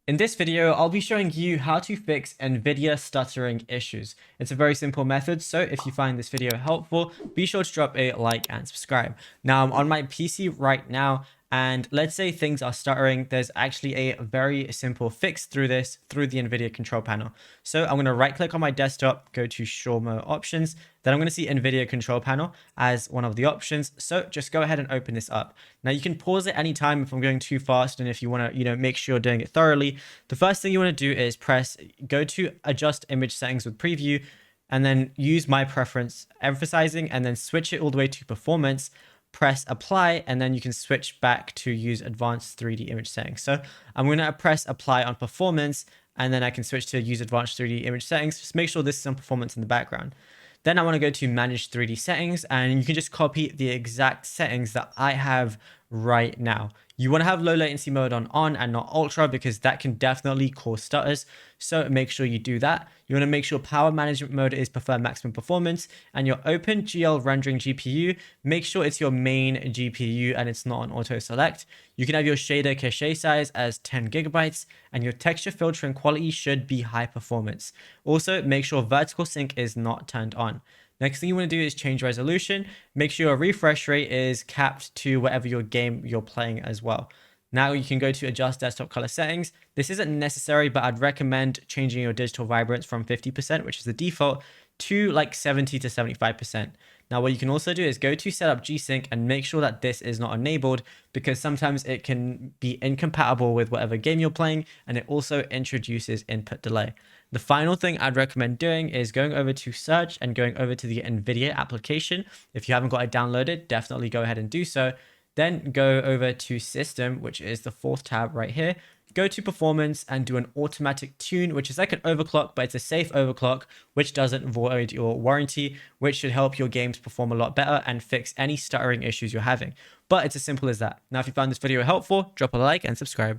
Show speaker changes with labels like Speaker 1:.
Speaker 1: In this video, I'll be showing you how to fix NVIDIA stuttering issues. It's a very simple method, so if you find this video helpful, be sure to drop a like and subscribe. Now, I'm on my PC right now, and let's say things are stuttering. There's actually a very simple fix through the NVIDIA control panel. So I'm going to right click on my desktop, go to Show More Options, then I'm going to see NVIDIA control panel as one of the options. So just go ahead and open this up. Now you can pause at any time if I'm going too fast, and if you want to, make sure you're doing it thoroughly. The first thing you want to do is go to adjust image settings with preview, and then use my preference emphasizing, and then switch it all the way to performance. Press apply, and then you can switch back to use advanced 3D image settings. So I'm going to press apply on performance, and then I can switch to use advanced 3D image settings. Just make sure this is on performance in the background. Then I want to go to manage 3D settings, and you can just copy the exact settings that I have right now. You want to have low latency mode on and not ultra, because that can definitely cause stutters. So make sure you do that. You want to make sure power management mode is preferred maximum performance, and your OpenGL rendering GPU, make sure it's your main GPU and it's not on auto select. You can have your shader cache size as 10 gigabytes, and your texture filtering quality should be high performance. Also, make sure vertical sync is not turned on. Next thing you want to do is change resolution. Make sure your refresh rate is capped to whatever your game you're playing as well. Now you can go to adjust desktop color settings. This isn't necessary, but I'd recommend changing your digital vibrance from 50%, which is the default, to like 70 to 75%. Now what you can also do is go to setup G-Sync and make sure that this is not enabled, because sometimes it can be incompatible with whatever game you're playing, and it also introduces input delay. The final thing I'd recommend doing is going over to search and going over to the NVIDIA application. If you haven't got it downloaded, definitely go ahead and do so. Then go over to system, which is the fourth tab right here. Go to performance and do an automatic tune, which is like an overclock, but it's a safe overclock, which doesn't void your warranty, which should help your games perform a lot better and fix any stuttering issues you're having. But it's as simple as that. Now, if you found this video helpful, drop a like and subscribe.